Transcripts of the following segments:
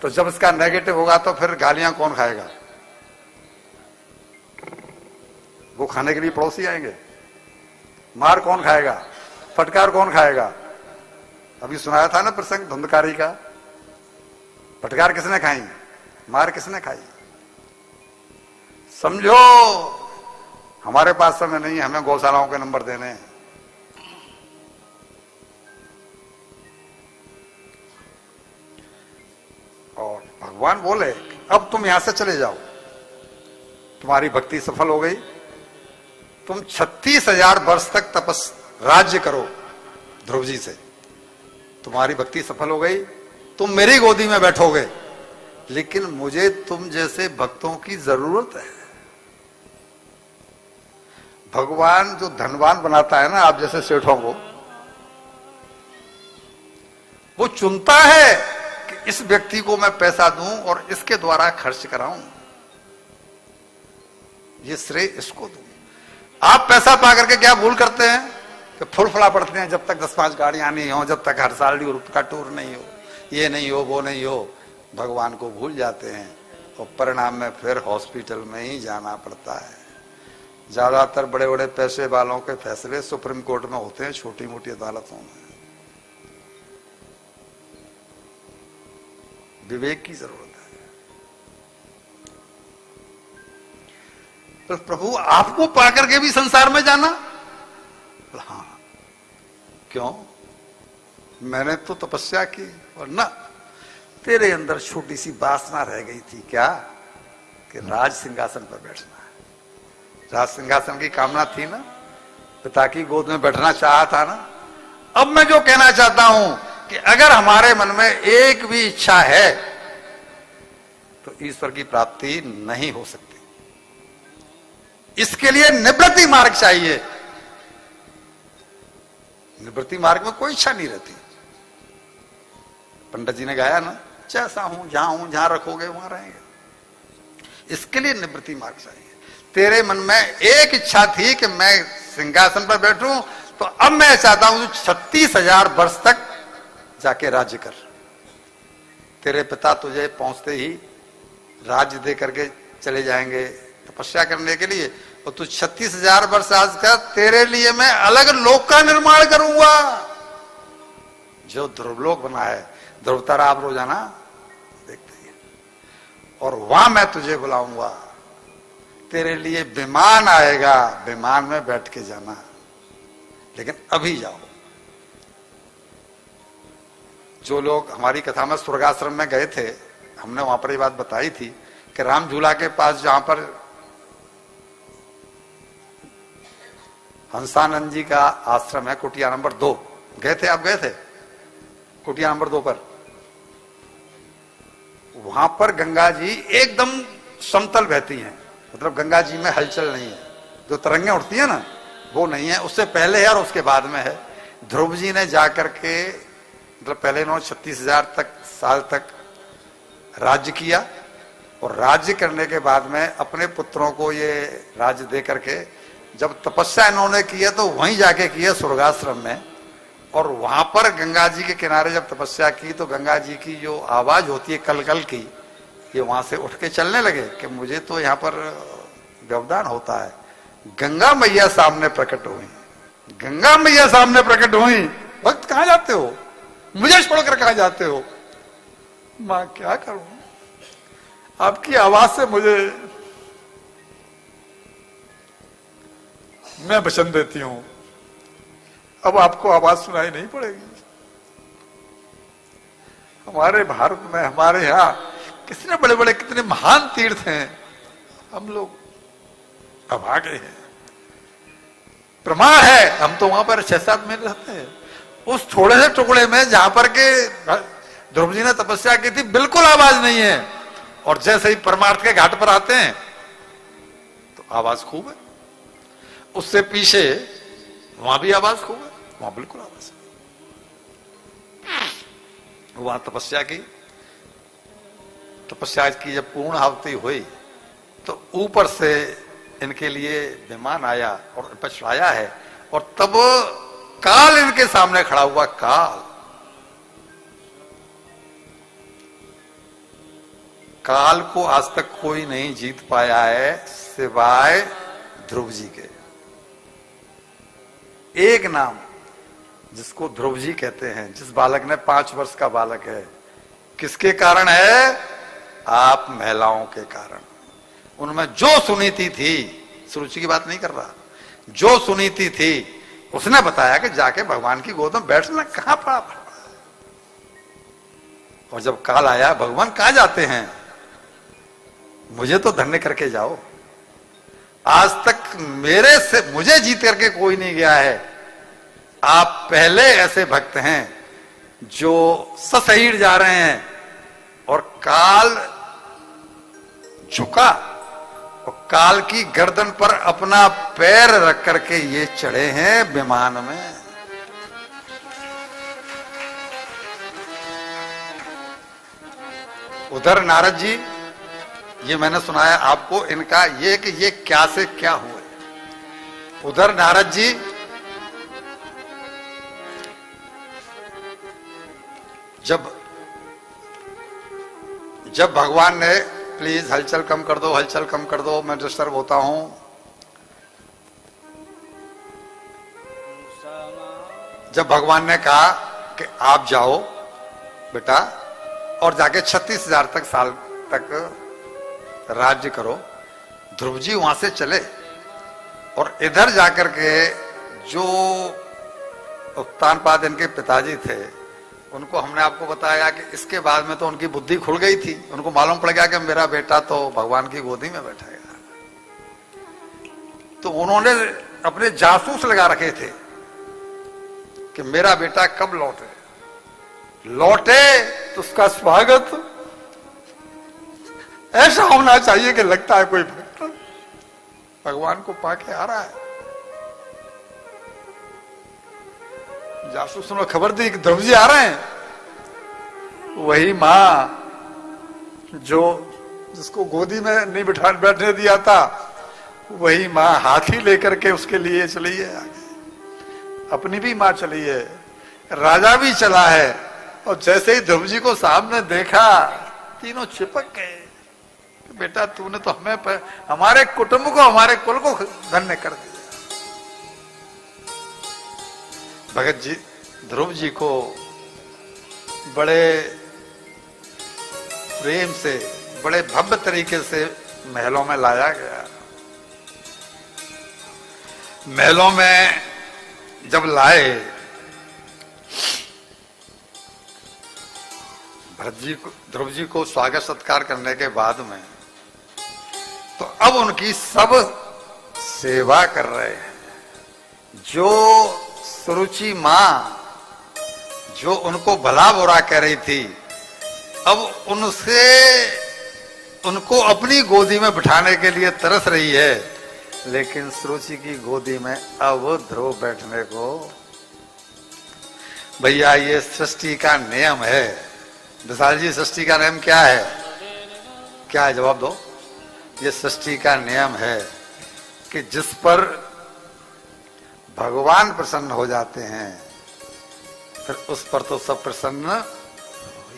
तो जब इसका नेगेटिव होगा तो फिर गालियां कौन खाएगा? वो खाने के लिए पड़ोसी आएंगे। मार कौन खाएगा? फटकार कौन खाएगा? अभी सुनाया था ना प्रसंग धुंधकारी का। फटकार किसने खाई? मार किसने खाई? समझो, हमारे पास समय नहीं है, हमें गौशालाओं के नंबर देने हैं। और भगवान बोले अब तुम यहां से चले जाओ, तुम्हारी भक्ति सफल हो गई, तुम 36,000 वर्ष तक तपस राज्य करो ध्रुव जी से, तुम्हारी भक्ति सफल हो गई, तुम मेरी गोदी में बैठोगे, लेकिन मुझे तुम जैसे भक्तों की जरूरत है। भगवान जो धनवान बनाता है ना आप जैसे सेठों को, वो चुनता है कि इस व्यक्ति को मैं पैसा दूं और इसके द्वारा खर्च कराऊं, ये श्रेय इसको दूं। आप पैसा पा करके क्या भूल करते हैं कि फुलफड़ा पड़ते हैं, जब तक 10-5 गाड़ियां नहीं हो, जब तक हर साल यूरोप का टूर नहीं हो, ये नहीं हो, वो नहीं हो, भगवान को भूल जाते हैं और परिणाम में फिर हॉस्पिटल में ही जाना पड़ता है। ज्यादातर बड़े बड़े पैसे वालों के फैसले सुप्रीम कोर्ट में होते हैं, छोटी मोटी अदालतों में। विवेक की जरूरत है। तो प्रभु आपको पाकर के भी संसार में जाना? हाँ, क्यों? मैंने तो तपस्या की और ना तेरे अंदर छोटी सी वासना रह गई थी, क्या? कि राज सिंहासन पर बैठना है। राज सिंहासन की कामना थी ना, पिता की गोद में बैठना चाहा था ना। अब मैं जो कहना चाहता हूं कि अगर हमारे मन में एक भी इच्छा है तो ईश्वर की प्राप्ति नहीं हो सकती। इसके लिए निवृत्ति मार्ग चाहिए। निवृत्ति मार्ग में कोई इच्छा नहीं रहती। पंडित जी ने गाया ना, जैसा हूं जहां रखोगे वहां रहेंगे। इसके लिए निवृत्ति मार्ग चाहिए। तेरे मन में एक इच्छा थी कि मैं सिंहासन पर बैठूं, तो अब मैं चाहता हूं 36,000 वर्ष तक जाके राज्य कर। तेरे पिता तुझे पहुंचते ही राज्य दे करके चले जाएंगे तपस्या करने के लिए, और तू 36,000 वर्ष आज कर, तेरे लिए मैं अलग लोक का निर्माण करूंगा जो ध्रुवलोक बना है। ध्रुव तारा आप रोजाना देखते हैं, और वहां मैं तुझे बुलाऊंगा। तेरे लिए विमान आएगा, विमान में बैठ के जाना, लेकिन अभी जाओ। जो लोग हमारी कथा में स्वर्गाश्रम में गए थे, हमने वहां पर ये बात बताई थी कि राम झूला के पास जहां पर हंसानंद जी का आश्रम है, कुटिया नंबर 2, गए थे? आप गए थे कुटिया नंबर 2 पर? वहां पर गंगा जी एकदम समतल बहती हैं, मतलब गंगा जी में हलचल नहीं है। जो तरंगें उठती है ना, वो नहीं है। उससे पहले है और उसके बाद में है। ध्रुव जी ने जाकर के, मतलब पहले इन्होंने 36,000 साल तक राज्य किया, और राज्य करने के बाद में अपने पुत्रों को ये राज्य दे करके जब तपस्या इन्होंने की है तो वहीं जाके की है स्वर्गाश्रम में। और वहां पर गंगा जी के किनारे जब तपस्या की तो गंगा जी की जो आवाज होती है कल कल की, ये वहां से उठ के चलने लगे कि मुझे तो यहाँ पर व्यवधान होता है। गंगा मैया सामने प्रकट हुई। गंगा मैया सामने प्रकट हुई। भक्त कहां जाते हो? मुझे छोड़कर कहां जाते हो? मां क्या करूं, आपकी आवाज से मुझे, मैं वचन देती हूं, अब आपको आवाज सुनाई नहीं पड़ेगी। हमारे भारत में, हमारे यहां कितने बड़े बड़े, कितने महान तीर्थ हैं, हम लोग अभागे हैं। प्रमाण है, हम तो वहां पर 6-7 महीने रहते हैं। उस थोड़े से टुकड़े में जहां पर के ध्रुव जी ने तपस्या की थी, बिल्कुल आवाज नहीं है। और जैसे ही परमार्थ के घाट पर आते हैं तो आवाज खूब है। उससे पीछे वहां भी आवाज खूब है, वहां बिल्कुल आवाज है। वहां तपस्या की, तपस्या की जब पूर्ण आहुति हुई तो ऊपर से इनके लिए विमान आया और इन पर चढ़ाया है। और तब काल इनके सामने खड़ा हुआ। काल काल को आज तक कोई नहीं जीत पाया है सिवाय ध्रुव जी के। एक नाम जिसको ध्रुव जी कहते हैं, जिस बालक ने 5 वर्ष का बालक है, किसके कारण है? आप महिलाओं के कारण। उनमें जो सुनीति थी, सुरुचि की बात नहीं कर रहा, जो सुनीति थी उसने बताया कि जाके भगवान की गोद में बैठना। कहां पड़ा? और जब काल आया, भगवान कहां जाते हैं? मुझे तो धन्य करके जाओ। आज तक मेरे से मुझे जीत करके कोई नहीं गया है। आप पहले ऐसे भक्त हैं जो ससहीड़ जा रहे हैं और काल झुका और काल की गर्दन पर अपना पैर रख करके ये चढ़े हैं विमान में। उधर नारद जी, ये मैंने सुनाया आपको इनका ये कि ये क्या से क्या हुए। उधर नारद जी जब भगवान ने प्लीज हलचल कम कर दो, हलचल कम कर दो, मैं डिस्टर्ब होता हूं। जब भगवान ने कहा कि आप जाओ बेटा और जाके 36,000 साल तक राज्य करो, ध्रुव जी वहां से चले और इधर जाकर के जो उत्तानपाद इनके पिताजी थे, उनको हमने आपको बताया कि इसके बाद में तो उनकी बुद्धि खुल गई थी। उनको मालूम पड़ गया कि मेरा बेटा तो भगवान की गोदी में बैठेगा। तो उन्होंने अपने जासूस लगा रखे थे कि मेरा बेटा कब लौटे तो उसका स्वागत ऐसा होना चाहिए कि लगता है कोई भक्त भगवान को पाके आ रहा है। जासूसों ने खबर दी कि ध्रुव जी आ रहे हैं। वही मां जिसको गोदी में नहीं बैठने दिया था, वही मां हाथी लेकर के उसके लिए चली है आगे। अपनी भी मां चली है, राजा भी चला है। और जैसे ही ध्रुव जी को सामने देखा, तीनों चिपक गए। बेटा तूने तो हमारे कुटुंब को, हमारे कुल को धन्य कर दिया। भगत जी, ध्रुव जी को बड़े प्रेम से, बड़े भव्य तरीके से महलों में लाया गया। महलों में जब लाए, ध्रुव जी को स्वागत सत्कार करने के बाद में, तो अब उनकी सब सेवा कर रहे हैं। जो सुरुचि मां जो उनको भला बुरा कह रही थी, अब उनको अपनी गोदी में बिठाने के लिए तरस रही है। लेकिन सुरुचि की गोदी में अब ध्रुव बैठने को, भैया ये सृष्टि का नियम है। विशाल जी, सृष्टि का नियम क्या है? क्या है? जवाब दो। ये सृष्टि का नियम है कि जिस पर भगवान प्रसन्न हो जाते हैं, फिर उस पर तो सब प्रसन्न हो ही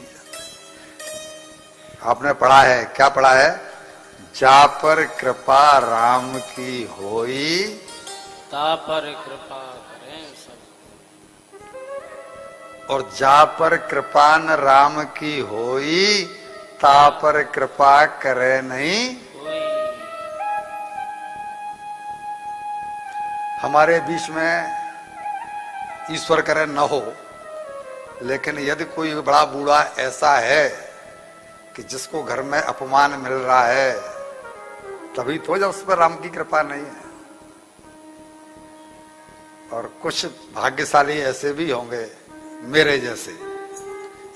जाते हैं। आपने पढ़ा है, क्या पढ़ा है? जा पर कृपा राम की होई, ता पर कृपा करें सब। और जा पर कृपान राम की होई, ता पर कृपा करे नहीं। हमारे बीच में ईश्वर करे न हो, लेकिन यदि कोई बड़ा बूढ़ा ऐसा है कि जिसको घर में अपमान मिल रहा है, तभी तो जब उस पर राम की कृपा नहीं है। और कुछ भाग्यशाली ऐसे भी होंगे मेरे जैसे,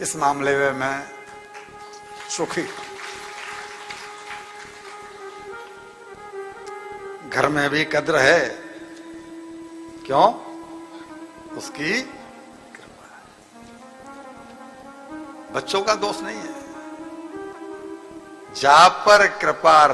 इस मामले में मैं सुखी। घर में भी कद्र है, क्यों? उसकी कृपा है। बच्चों का दोष नहीं है। जा पर कृपा